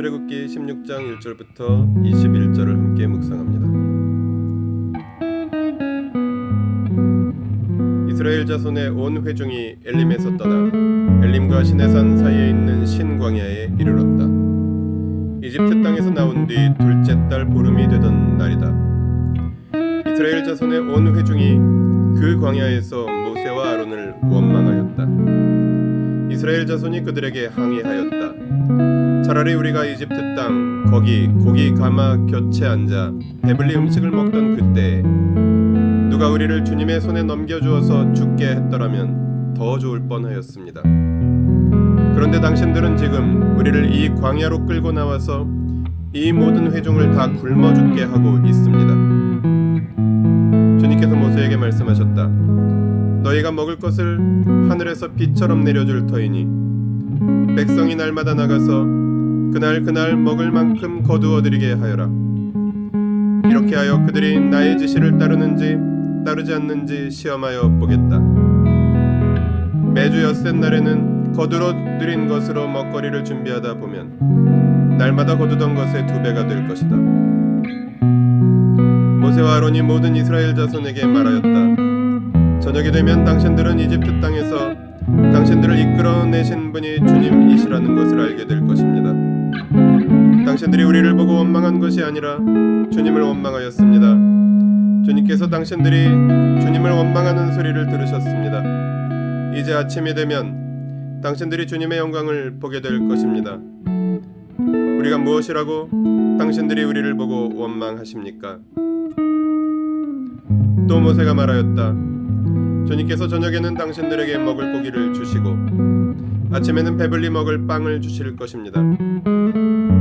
출애굽기 16장 1절부터 21절을 함께 묵상합니다. 이스라엘 자손의 온 회중이 엘림에서 떠나 엘림과 시내산 사이에 있는 신광야에 이르렀다. 이집트 땅에서 나온 뒤 둘째 달 보름이 되던 날이다. 이스라엘 자손의 온 회중이 그 광야에서 모세와 아론을 원망하였다. 이스라엘 자손이 그들에게 항의하였다. 차라리 우리가 이집트 땅 거기 고기 가마 곁에 앉아 배불리 음식을 먹던 그때에 누가 우리를 주님의 손에 넘겨주어서 죽게 했더라면 더 좋을 뻔하였습니다. 그런데 당신들은 지금 우리를 이 광야로 끌고 나와서 이 모든 회중을 다 굶어 죽게 하고 있습니다. 주님께서 모세에게 말씀하셨다. 너희가 먹을 것을 하늘에서 비처럼 내려줄 터이니 백성이 날마다 나가서 그날 먹을 만큼 거두어 드리게 하여라. 이렇게 하여 그들이 나의 지시를 따르는지 따르지 않는지 시험하여 보겠다. 매주 엿새 날에는 거두어 드린 것으로 먹거리를 준비하다 보면 날마다 거두던 것의 2배가 될 것이다. 모세와 아론이 모든 이스라엘 자손에게 말하였다. 저녁이 되면 당신들은 이집트 땅에서 당신들을 이끌어내신 분이 주님이시라는 것을 알게 될 것입니다. 당신들이 우리를 보고 원망한 것이 아니라 주님을 원망하였습니다. 주님께서 당신들이 주님을 원망하는 소리를 들으셨습니다. 이제 아침이 되면 당신들이 주님의 영광을 보게 될 것입니다. 우리가 무엇이라고 당신들이 우리를 보고 원망하십니까? 또 모세가 말하였다. 주님께서 저녁에는 당신들에게 먹을 고기를 주시고 아침에는 배불리 먹을 빵을 주실 것입니다.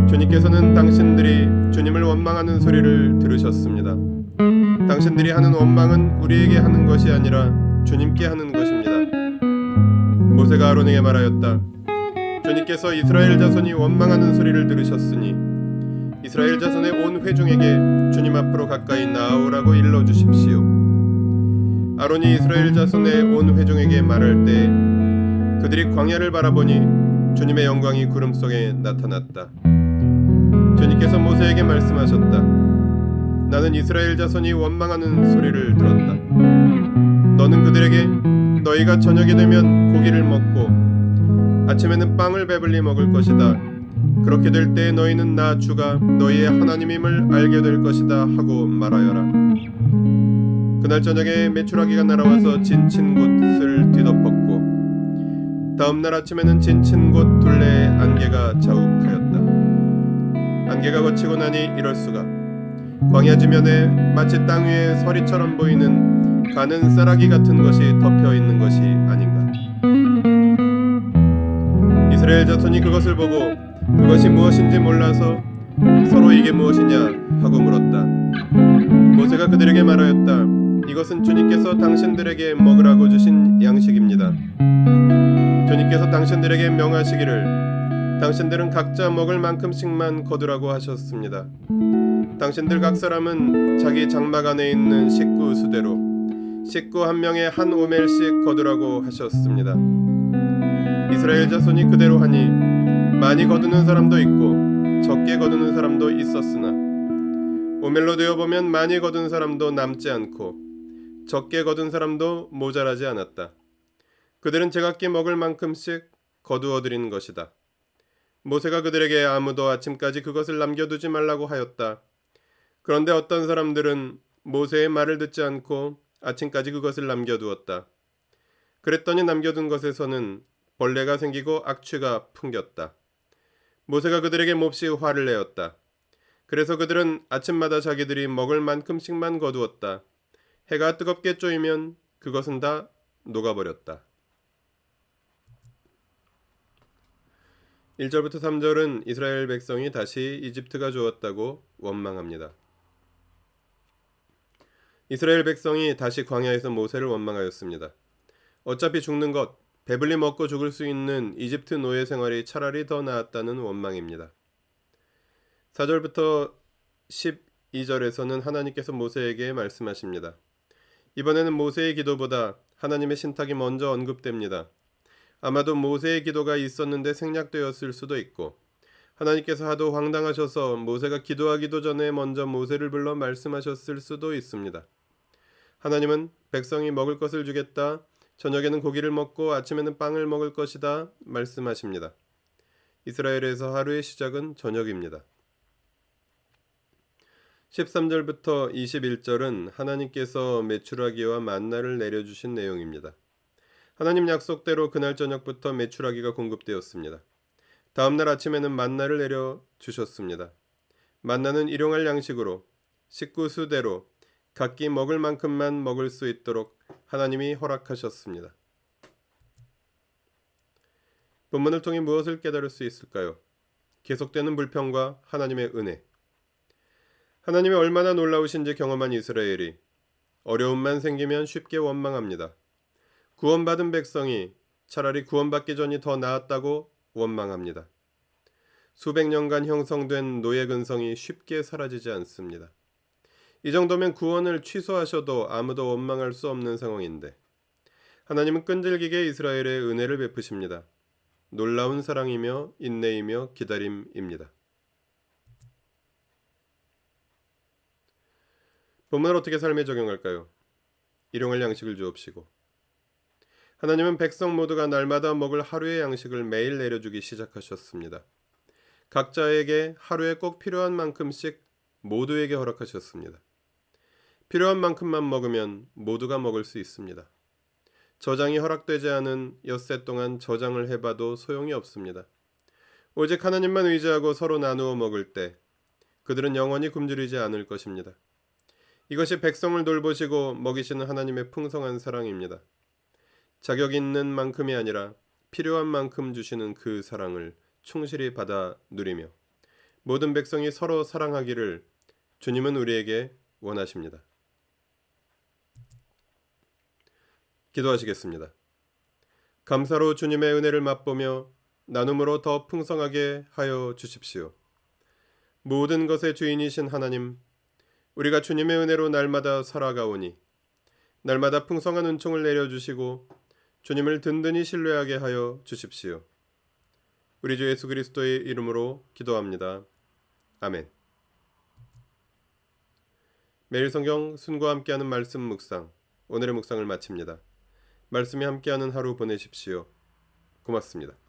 주님께서는 당신들이 주님을 원망하는 소리를 들으셨습니다. 당신들이 하는 원망은 우리에게 하는 것이 아니라 주님께 하는 것입니다. 모세가 아론에게 말하였다. 주님께서 이스라엘 자손이 원망하는 소리를 들으셨으니 이스라엘 자손의 온 회중에게 주님 앞으로 가까이 나아오라고 일러주십시오. 아론이 이스라엘 자손의 온 회중에게 말할 때 그들이 광야를 바라보니 주님의 영광이 구름 속에 나타났다. 주님께서 모세에게 말씀하셨다. 나는 이스라엘 자손이 원망하는 소리를 들었다. 너는 그들에게 너희가 저녁이 되면 고기를 먹고 아침에는 빵을 배불리 먹을 것이다. 그렇게 될 때 너희는 나 주가 너희의 하나님임을 알게 될 것이다 하고 말하여라. 그날 저녁에 메추라기가 날아와서 진친 곳을 뒤덮었고 다음날 아침에는 진친 곳 둘레에 안개가 자욱하였다. 안개가 거치고 나니 이럴 수가. 광야 지면에 마치 땅 위에 서리처럼 보이는 가는 쌀아기 같은 것이 덮여 있는 것이 아닌가. 이스라엘 자손이 그것을 보고 그것이 무엇인지 몰라서 서로 이게 무엇이냐 하고 물었다. 모세가 그들에게 말하였다. 이것은 주님께서 당신들에게 먹으라고 주신 양식입니다. 주님께서 당신들에게 명하시기를 당신들은 각자 먹을 만큼씩만 거두라고 하셨습니다. 당신들 각 사람은 자기 장막 안에 있는 식구 수대로 식구 한 명에 한 오멜씩 거두라고 하셨습니다. 이스라엘 자손이 그대로 하니 많이 거두는 사람도 있고 적게 거두는 사람도 있었으나 오멜로 되어보면 많이 거둔 사람도 남지 않고 적게 거둔 사람도 모자라지 않았다. 그들은 제각기 먹을 만큼씩 거두어 드린 것이다. 모세가 그들에게 아무도 아침까지 그것을 남겨두지 말라고 하였다. 그런데 어떤 사람들은 모세의 말을 듣지 않고 아침까지 그것을 남겨두었다. 그랬더니 남겨둔 것에서는 벌레가 생기고 악취가 풍겼다. 모세가 그들에게 몹시 화를 내었다. 그래서 그들은 아침마다 자기들이 먹을 만큼씩만 거두었다. 해가 뜨겁게 쪼이면 그것은 다 녹아버렸다. 1절부터 3절은 이스라엘 백성이 다시 이집트가 좋았다고 원망합니다. 이스라엘 백성이 다시 광야에서 모세를 원망하였습니다. 어차피 죽는 것, 배불리 먹고 죽을 수 있는 이집트 노예 생활이 차라리 더 나았다는 원망입니다. 4절부터 12절에서는 하나님께서 모세에게 말씀하십니다. 이번에는 모세의 기도보다 하나님의 신탁이 먼저 언급됩니다. 아마도 모세의 기도가 있었는데 생략되었을 수도 있고 하나님께서 하도 황당하셔서 모세가 기도하기도 전에 먼저 모세를 불러 말씀하셨을 수도 있습니다. 하나님은 백성이 먹을 것을 주겠다, 저녁에는 고기를 먹고 아침에는 빵을 먹을 것이다 말씀하십니다. 이스라엘에서 하루의 시작은 저녁입니다. 13절부터 21절은 하나님께서 메추라기와 만나를 내려주신 내용입니다. 하나님 약속대로 그날 저녁부터 메추라기가 공급되었습니다. 다음 날 아침에는 만나를 내려주셨습니다. 만나는 일용할 양식으로 식구 수대로 각기 먹을 만큼만 먹을 수 있도록 하나님이 허락하셨습니다. 본문을 통해 무엇을 깨달을 수 있을까요? 계속되는 불평과 하나님의 은혜. 하나님이 얼마나 놀라우신지 경험한 이스라엘이 어려움만 생기면 쉽게 원망합니다. 구원받은 백성이 차라리 구원받기 전이 더 나았다고 원망합니다. 수백 년간 형성된 노예 근성이 쉽게 사라지지 않습니다. 이 정도면 구원을 취소하셔도 아무도 원망할 수 없는 상황인데 하나님은 끈질기게 이스라엘의 은혜를 베푸십니다. 놀라운 사랑이며 인내이며 기다림입니다. 본문을 어떻게 삶에 적용할까요? 일용할 양식을 주옵시고. 하나님은 백성 모두가 날마다 먹을 하루의 양식을 매일 내려주기 시작하셨습니다. 각자에게 하루에 꼭 필요한 만큼씩 모두에게 허락하셨습니다. 필요한 만큼만 먹으면 모두가 먹을 수 있습니다. 저장이 허락되지 않은 엿새 동안 저장을 해봐도 소용이 없습니다. 오직 하나님만 의지하고 서로 나누어 먹을 때 그들은 영원히 굶주리지 않을 것입니다. 이것이 백성을 돌보시고 먹이시는 하나님의 풍성한 사랑입니다. 자격 있는 만큼이 아니라 필요한 만큼 주시는 그 사랑을 충실히 받아 누리며 모든 백성이 서로 사랑하기를 주님은 우리에게 원하십니다. 기도하시겠습니다. 감사로 주님의 은혜를 맛보며 나눔으로 더 풍성하게 하여 주십시오. 모든 것의 주인이신 하나님, 우리가 주님의 은혜로 날마다 살아가오니 날마다 풍성한 은총을 내려주시고 주님을 든든히 신뢰하게 하여 주십시오. 우리 주 예수 그리스도의 이름으로 기도합니다. 아멘. 매일 성경 순과 함께하는 말씀 묵상, 오늘의 묵상을 마칩니다. 말씀이 함께하는 하루 보내십시오. 고맙습니다.